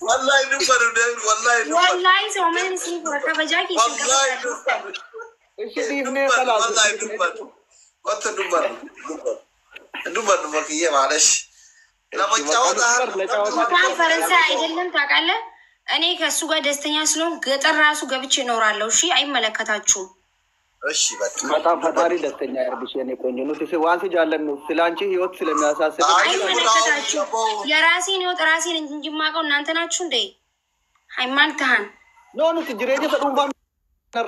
والله نمبر والله زمان نسيب كبجاكي والله ايش دي خلاص والله نمبر وانت نمبر كيه معلش لما تجاوز كان فرنسا አይደለም ታውቃለህ እኔ ከሱ ጋር ደስተኛ ስለሆን ገጠር ራሱ ገብቼ እኖራለሁ እሺ አይመለከታችሁም እሺ በጣም ፈጣሪ ደስተኛ ያርግሽ የኔ ቆንጆ ነው ትስ ዋንስ ጃለን ነው ስላንቺ ህይወት ስለሚያሳስብ አይመለከታችሁም የራሴን ህይወት ራሴን እንጂ ማቀው እናንተ ናችሁ እንዴ ሃይማኖታን ኖ ኖ ትጅሬጀ ተዱንፋን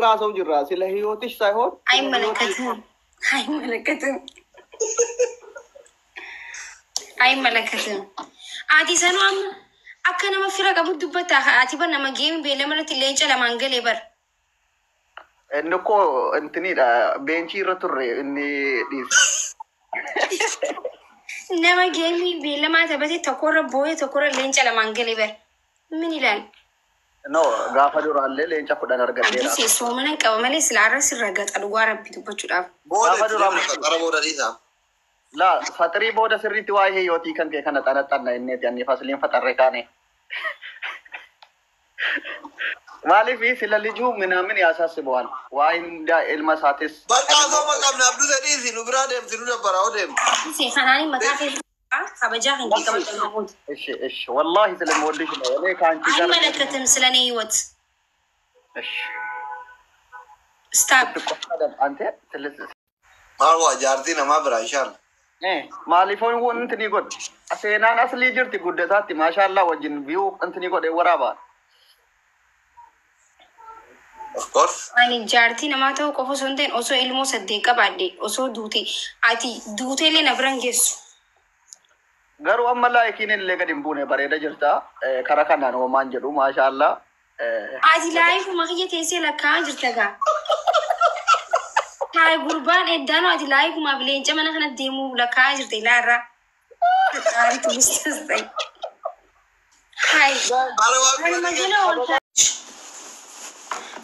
ራስው ጅራ ስለ ህይወትሽ ሳይሆን አይመለከትም አዲ ሰኗም አከነ መፍራ ቀቡድበት አቲ በነማ ጌም በለመለት ለንጨ ለማንገል ይበር እንኮ እንትኒ ቤንቺ ረቱሬ እኒ ዲስ ነማ ጌም በለማተ በቴ ተኮረ ቦይ ተኮረ ለንጨ ለማንገል ይበር ምን ይላል ኖ ጋፋዱር አለ ለንጨ ኩዳን አርገደ ዲስ ሶመነ ቀበመለ ስላረስ ረጋጥ አድጓረብቱበት ዳፍ ጋፋዱር አለ ቀረቦ ወደዲታ لا فتري بودا سريتي واي هي يوتي كان كي كانت انا تنا اني يعني فاصلين فتركاني مالي في سلالجو من ياساسبوال واي دا المساتس بقى ما عبد العزيز نبرادم تنو براودم سي خناني متاخي خبجا انت كمان تقول ايش والله سلام وديش انا كان اي ملكتم سلاني يوت ايش ستوب انت تلس ما جارتينا ما برا ان شاء الله ماليفون هو انتني قد اسينان اصلي جرتي قدتاتي ما شاء الله وجن فيو انتني قد ورابا of course ani jarti namato ko fosonten oso ilmo saddeqa badde oso duuti ati duutele nabranges garu amala yakinen le gadin bune bareda jirta karakana no man jedu ma sha Allah ati life makiyete se la ka jirta ga hay gurban edano ati life ma bilenche mana kana demu la ka jirta ilara ari tu mustazai hay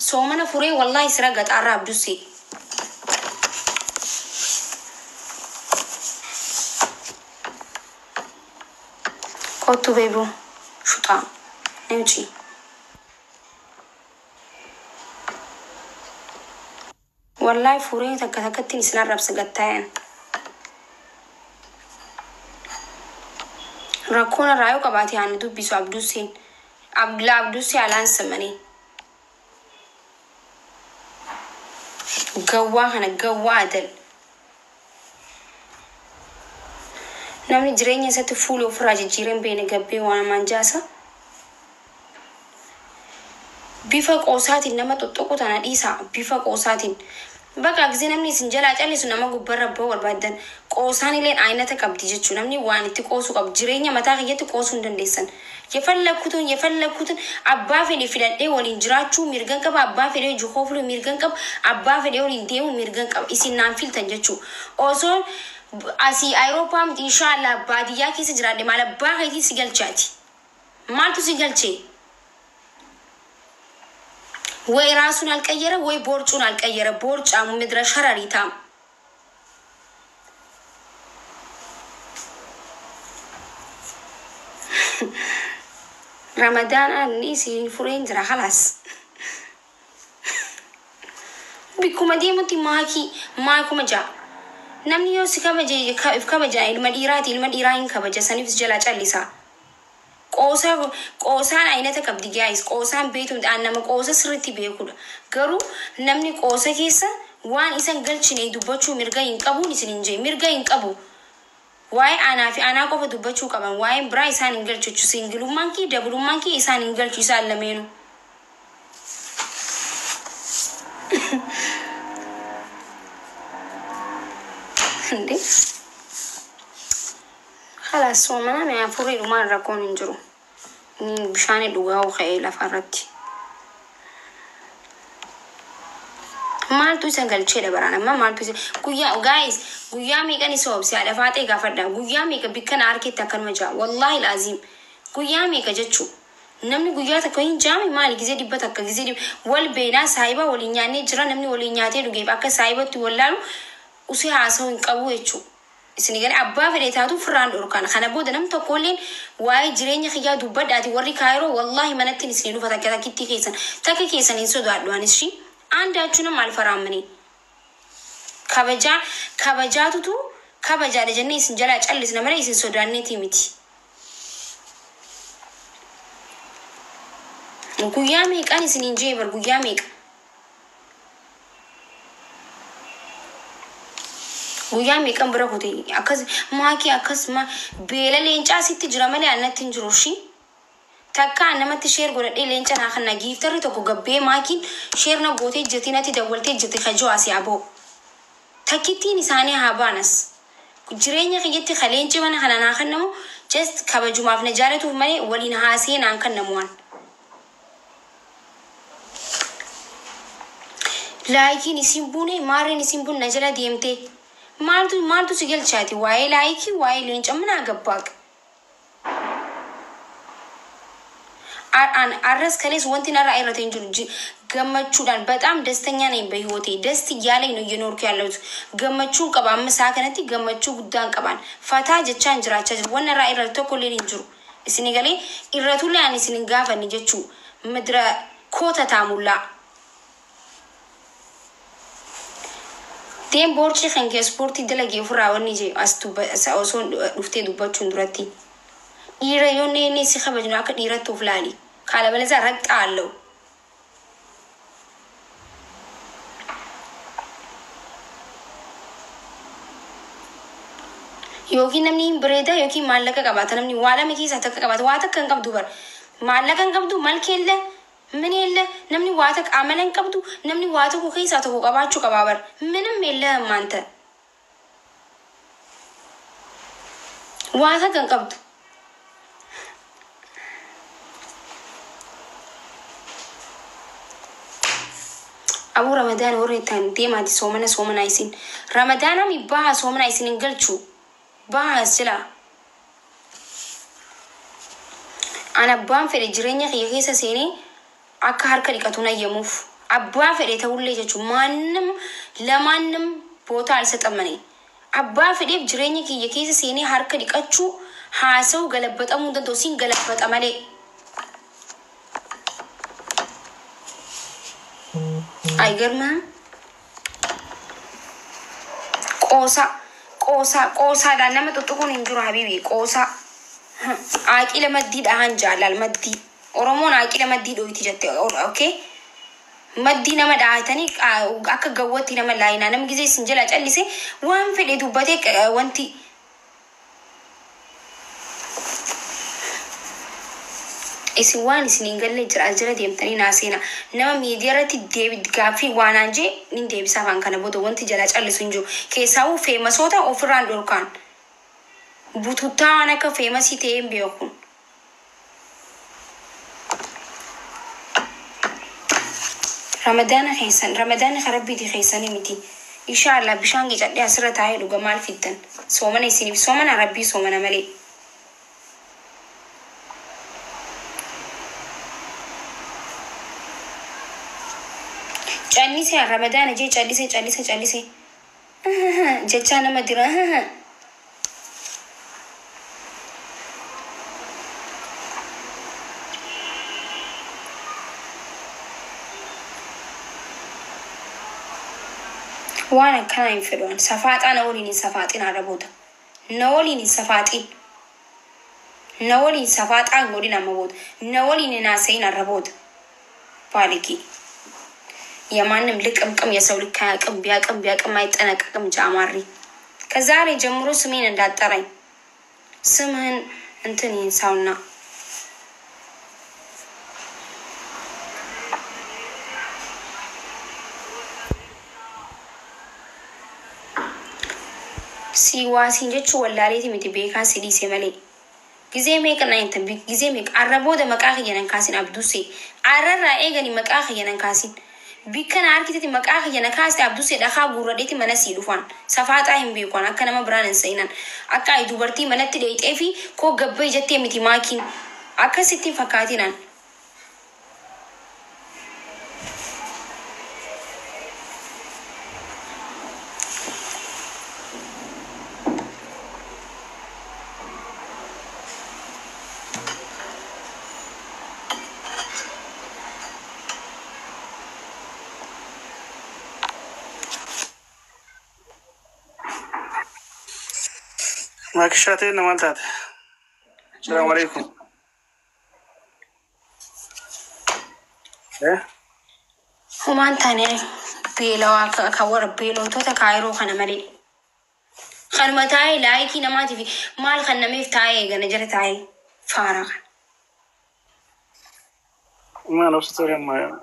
soomana fure wallahi sira gaxara abdusi kotu bebo shuta nemchi wallahi fure takatakatin isla rabs gattayan rakona rayo kabati han dubbisu abdusin abdusi alan samani قواهنا قوادل نامي جريني ستفولو فراج جيرين بين قبي وانا منجاسة بيفاق اوساتي نما تطوقو تانا ديسا بيفاق اوساتي بقى اكزي نمني سنجل اجالي سنما قبر ربو والبادن قوساني لين عينتك abdi جتشو نمني واني تقوسو قب جريني متاقي يتقوسو ندن ديسان يفلكوتون أبا فيني فلادي ولين جراتشو ميرغان كاب أبا فيني جوخوفلو ميرغان كاب أبا فيني ولين ديو ميرغان كاب إسي نانفيل تنجتشو أوزون أسي أوروبا إن شاء الله باديا كيس جرادي مالا باقي سيجال شاتي مالتو سيجال شي وي راسون الكيرة وي بورچون الكيرة بورچ عمو مدرا شراري تام رمضان النيسي فرين جرا خلاص بكم ديمتي ماكو مجا نمني يوسي كبجا المديرين كبجا سنفس جلا جالسا قوسان عينتا كبدي جايز قوسان بيتم أنما قوسا سرتي بيكولا قرو نمني قوسا كيسا وان إسان قلتشني دوباتشو مرغا ينقبو نسان ينجي مرغا ينقبو واي انا ko fa dubbachu kaban waay bra isan ingel chuchu singilu manki double manki isan ingel chu isa lamenu ndi خلاص ومنا ما يفوري ما ركون انجرو ni bishane dugaw khayla farati maltu sangal chele barana ma maltu kuya guys guya mi kani sob si ala fate gafada guya mi ka bikan arkita kan maja wallahi lazim guya mi ka jechu namni guya ta koyin jami mali gize dibata ka gize wal beena saiba wal nyane jira namni wal nyate duge baka saiba tu wallalu usi haso in qabu echu isini gale abbaa fedheetaatu firraan dhorkaan kana booda nam tokkolleen waa'ee jireenya kiyyaa dubbadhaati warri kaayiroo wallahi manatti isini dhufa takkitti keessan takka keessan hin sodaadhuanis shi aandaachuu nama alfaraamanii kabajaatutu kabajaadha jennee isin jalaa callisna malee isin sodaanneetii miti. Guyyaa meeqaan isiniin jee bar guyyaa meeqa? Guyyaa meeqan bira kute akkas maakii akkasuma beela leencaa sitti jira malee annatti hin jiru shi. Takka namatti sheer godhadhee leenca naa kana giiftarri tokko gabbee maakiin sheer na gootee jettinatti dawwaltee jette kajoo asii aboo. Takkittiin isaanii haa baanas. Jireenya kiyyatti kaleenci mana kana naa kannamu just kabajumaaf na jaalatuuf malee waliin haasee naan kannamuwaan. Laayikiin isin buune maarreen isin buun na jala deemtee. Maaltu si galchaati waa'ee laayikii waa'ee leenca mana gabbaaq. Arras kalees wanti narraa irratti hin jiru gammachuudhaan በጣም ደስተኛ ነኝ በህይወቴ ደስ እያለኝ ነው እየኖርኩ ያለሁት gammachuun qaba amma isaa kanatti gammachuu guddaan qaban fataa jechaan jiraachaa jiru wanna irraa irratti tokko illee hin jiru isin galee irratullee ani isin gaafanni jechuu midra koota taamullaa Deem borchi kan ke sporti dalagee ofirraa wanni jee as osoo dhuftee dubbachuun duratti dhiira yoo inni si kabajnu akka dhiiratti of laali kaala baleza raqxa allo yookiin namni bireeda yookiin maallaqa qabaata namni waa lama keessa takka qabaata waa takka hin qabdu bar maallaqa hin qabdu malkeella ምን የለ namni waa takka amalan qabdu namni waa tokko keessa tokko qabaachuu qaba bar ምንም የለህም አንተ waa takka hin qabdu Abu Ramadan warreetan deemaati soomana isin Ramadan mi baha soomana isin galchu baha sila ana baan fere jireenya kiyya keessa seenee akka harka dhiqatu na yemuuf abbaa fedhe ta'ullee jechuun maannam lamaannam boota alsaxamane abbaa fedheef jireenya kiyya keessa seenee harka dhiqachuu haasa'u galabbaxamuu danda'u siin galabbaxa malee አይገርምም ቆሳ ዳነመ ጥጥቁን እንጅሩ ሀቢቢ ቆሳ አቂ ለመዲ ዳሃን ጃላል መዲ ኦሮሞን አቂ ለመዲ ዶይቲ ጀቴ ኦኬ መዲ ነመ ዳሃተኒ አከ ገወቲ ነመ ላይና ነም ጊዜ ስንጀላ ጨሊሴ ዋን ፈዴ ዱበቴ ወንቲ isin waan isin galle jira deemtanii naasena nama miidiyaarratti deebii gaaffii waan anje nin deebisa afaan kana booda wanti jala callisu hin jiru keessaa feemasoota ofirraan dhorkaan bututtaa waan akka feemasii ta'ee hin beeku Ramadaana karabbiiti keessanii miti inshallah bishaan gicadhee asirra taa'ee dhuga maal fiddan soomana isiniif soomana rabbii soomana malee Chalise Ramadan je chalise jecha nama dira wana kana infedon safata na woli ni safati na rabota na woli ni safati na woli safata ngodi na mabota na woli ni na sai na rabota paliki የማንም ልቅምቅም የሰው ልክ አያቅም ቢያቅም አይጠነቀቅም ጃማሪ ከዛሬ ጀምሮ ስሜን እንዳጠራኝ ስምህን እንትን ይንሳውና ሲዋሲን ጀቹ ወላሌት ሚቲ ቤካ ሲዲሴ መሌ ጊዜ ሜቅና እንትን ጊዜ ሜቅ አረቦ ደመቃህ የነንካሲን አብዱሴ አረራ ኤገኒ መቃህ የነንካሲን Bikan arkiteti maqaa yana kaasti abduse dhaha gurradeti mana siidufan safaata hin beekon akka nama biraan hin seenan akka ay dubartii manatti dheeyxee fi koo gabbay jettee miti maakiin akkasitti fakkaatinan ما كشاتين ما انتهت. السلام عليكم. ايه هما انتاني بيلو كور بيلو توتا كايرو خنا مري خن متاعي لايكي نماتي في مال خن نميف تاعي جنا جرتاعي فارغ ما نفس ترى ما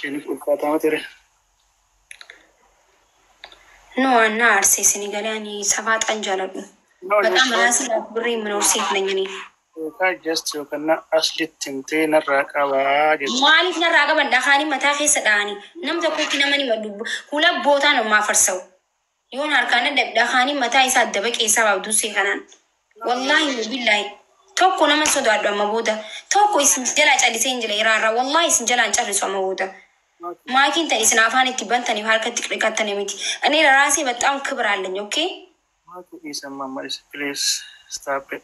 كيني كل فاتامة ترى. نو النار سيسني قالاني سبات أنجلب بدأ مناسب بري من وسيف لنجني just you can أصل تنتين الرقابة. مالك نراقب دخاني متاخي سداني نم تكون كنا مني مدوب كلا بوتان ما فرسو يون هركان دخاني متاعي سادبك إيسا بدوسي خنان والله بالله توكو نما سودو أدو مبودا توكو يسنجل أجالي سينجل إيرارا والله يسنجل أجالي سو مبودا ما كنت إسنافاني تبانتني وهاركا تكريكاتني ميتي أنا راسي بتأم كبر علني أوكي ما تقيسم ماما please stop it.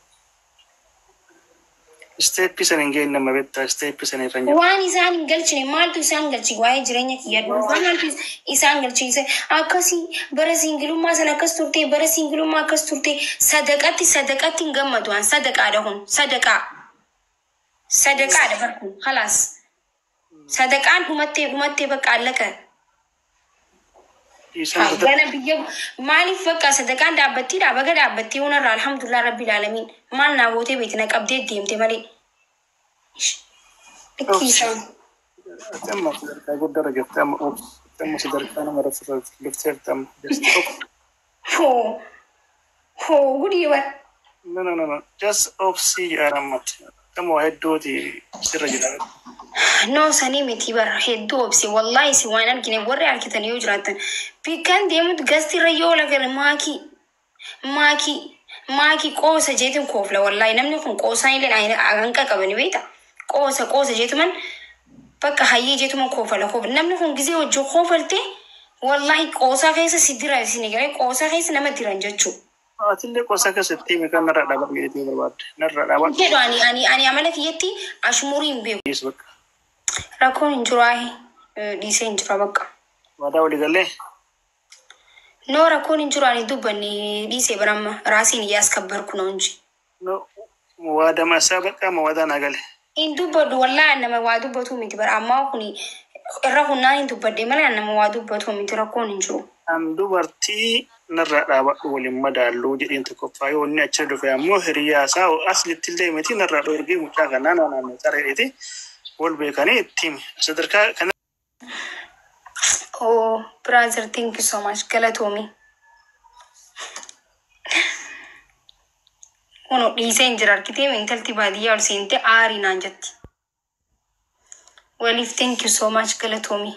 Step pisan ingin nama beta step pisan iranya. وان إنسان قلتني مالتو إنسان قلتي واي جرينك يدو مالتو إنسان قلتي إنسان أكاسي برسينجلو ما سنا كستورتي برسينجلو ما كستورتي صدقاتي نجمع دوان صدقة دهون صدقة دهون خلاص صدقان همتي بقى لك أنا بيجي مالي فكر صدقان دابتي ونرى الحمد لله رب العالمين ما نعوتي بيتنا كأبديت ديم تمالي بكيسان تم صدرك أقول درجة تم صدرك أنا مرة صدرت لفتر تم هو قولي وين no just off see أنا مت تم واحد دوتي سرجة no سني متي بره هدو بسي والله سوانا كنا وري على كتاني يجراتن بيكان ديمت قصتي ريولا غير ماكي قوسة جيتم كوفلا والله نمني كون قوسة إلين أغنكا كبني بيتا قوسة جيتمن بكا هاي جيتمن كوفلا نمني كون جزي وجو خوفلتي والله قوسة كيسا سيدرا سينيغري قوسة كيسا نما تيرانجاتشو تلي قوسة كستي مكان نرى دابا بيتي برباد نرى دابا كيلو أني عملك يتي أشمورين بيو يسبك راكون انجراهي ديسي انجرا بكا ودا ولي قال لي no راكون انجراني دوبني ديسي برام راسين ياس كبر كنونجي no ودا ما سابق ما ودا نقال إن دوبدو والله أنا ما وادو بتو متبر أما كوني الرهون ناين دوبدي ملا أنا ما وادو بتو متراكون انجرو أم دوبرتي نرى دابا ولي مدى اللوجي انت كفاي وني أتشدو فيها مهريا ساو أصل التلي متي نرى دورجي متاغا نانا ترى إيتي والبيكاني التيم صدركا كان oh brother thank you so much galatomi uno dise injirar kite mentalti badiya or sente ari nanjati well if thank you so much galatomi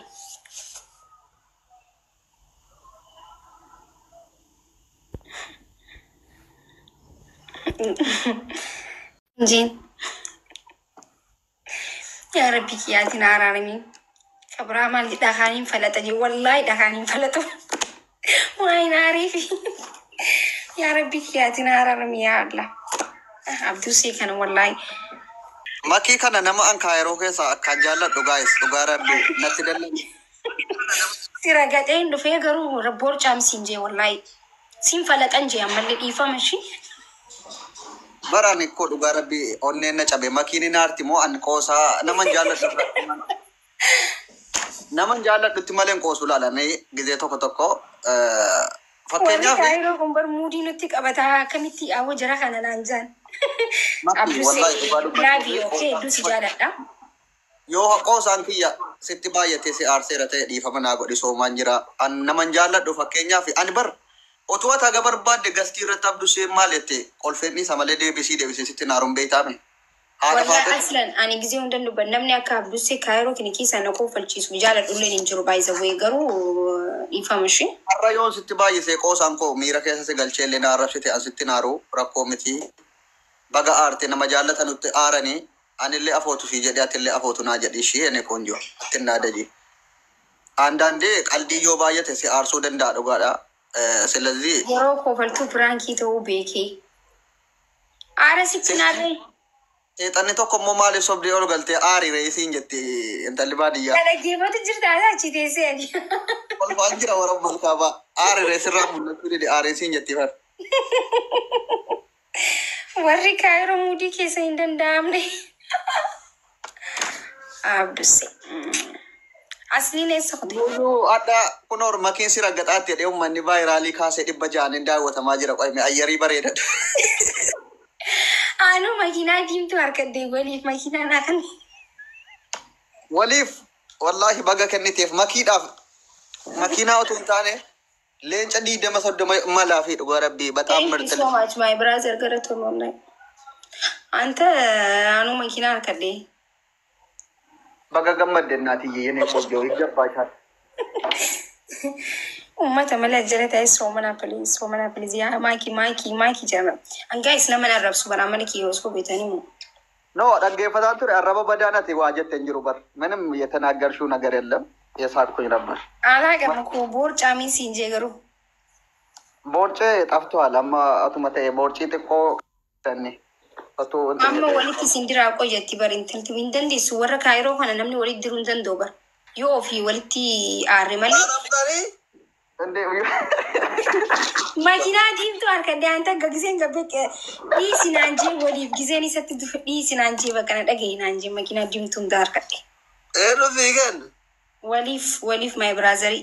jin ya rabbi kiyati nararami Abraham al dakhanin falata ji wallahi dakhanin falatu wai narifi ya rabbi kiyatina hararam ya allah abdu sai kana wallahi Maki kana nama an kairo kesa kan jaalladhu guys dhugaa rabbi natti dallan. tira gadeen do fe garu rabbor chamsin je wallahi sin falatan je amma le difa mashi Barani ko dhugaa rabbi onne na cabe makini naarti mo an qosa naman jaalladhu. Naman jaalladhutti malen qosu laalame gize tokko fakkeenyaaf kairo gumbar mudi nutti qabata kamitti awo jara kana nanjan Maki wallahi labi okay du si jaaladha yoo qoosaan kiyya sitti baay'ate si aarseera ta'e dhiifama naa godhi soomaan jira an naman jaalladhu fakkeenyaaf ani bar otuu ata gabarbaadde gastii irratti abdu see maal jette qolfeenni isa malee deebisii sitti naaruun beeytaame والله اصلا انا جزي وندن بنمني اكاب دوسي كايرو كني كيسا نكو فالشيس وجاله دولين انجرو بايزا ويغرو يفهمشي الريون ست باي سي قوسان كو ميرا كيسا سي غلچه لنا رفته اسيت نارو ركو متي بغا ارتي نما جالتا نت ارني ان اللي افوتو في جديات اللي افوتو ناجدي شي اني كونجو تنادجي عندندي قلدي يو بايته سي ارسو دندا دغادا سلازي يرو كو فالتو برانكي تو بيكي ارسي تنادي Tani tokko mo maali sobdi ol galte aari reisiin jetti intalli baadiyyaa. Kana geeffatu jirta aadaa achi teessee ani. Ol waan jira warra bulkaaba aari reisirraa mul'atu didi aariisiin jetti far. warri kaayiroo mudii keessa hin danda'amne. Abdusse. Asliin eessa qote? Adda kun makiin si raggataatti jedhee uummanni vaayiraalii kaasee 600 daawwatamaa jira. Qoyme ayyarii bareedadha. Anu makiinaa diimtuu harkadde waliif makiinaa naakan. Waliif wallahi baga kenniteef makiinaa otoo hin taane leenca 20 malaa fi dhugaa rabbii bataam Thank you so much my brother garatoon anta anu makiinaa harkadde. Baga gammadde naati yene qojjo ijabbaashaa. Ummata malee jira ta'e soomana please yaa maaki jama. Guys nama narrabsu bara mana kiyoo soo beetanii mu. No dhaggeeffataa ture arraba badaanati waa jettee jiru bar. ምንም የተናገርሽው ነገር የለም የሳቅኩኝ ነበር። አላውቅም እኮ ቦርጫሚ ሲንጄ ገሩ ቦርጬ ጠፍቷል። አቱማ ተይ ቦርጬ ጥቆ ተኒ አማ ወሊት ሲንዲራ ቆየቲ በር እንትን እንደንዲስ ወረ ካይሮ ሆነ ነምኒ ወሊት ድሩን ዘንዶ በር ዮፊ ወሊቲ አሪመሊ እንዴ ማኪና ዲምቱ አርከደ አንተ ገግዜን ገበቀ ዲሲናንጂ ወሊፍ ጊዜኒ ሰት ዲሲናንጂ በቀነ ደገይናንጂ ማኪና ዲምቱን ዳርከደ ኤሉ ቪገን ወሊፍ ማይ ብራዘሪ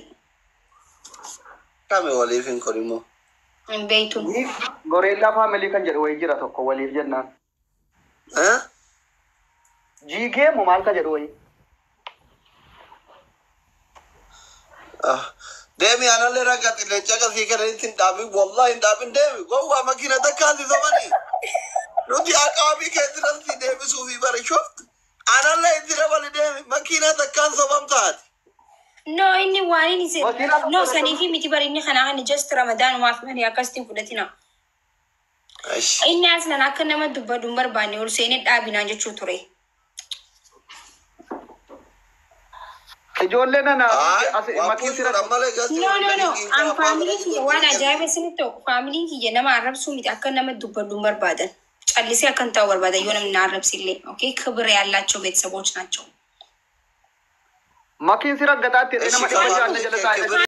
ካሜ ወሊፍን ኮሪሞ ቤቱ ጎሬላ ፋሚሊ ከን ጀደ ወይ ጅራ tokko ወሊፍ ጀና ጂጌ ሞማል ከጀደ ወይ Demi analle ragazzi le jaga fikere indabi wallahi indabin demi gowa makina takandi zamani Ruti akabi ke transi demi sufi bare shoft analle indira bali demi makina takan sabam taat No inni wani ni se no sani fi miti bari ni khana hani just Ramadan wa fi mani akasti fudatina inni asna nakana ma dubba dumbar bani ol sene dabina jechu ture ijoolleen ana makiin sira amale gasti No am family ki wana jaabe sinito family ki nama arabsu miti akka nama dubba dumbar badan callisi akan taw barbada yo nam na arabsille okay ክብር ያላቸው ቤተሰቦች ናቸው makiin sira gataatti nama kabaja jalata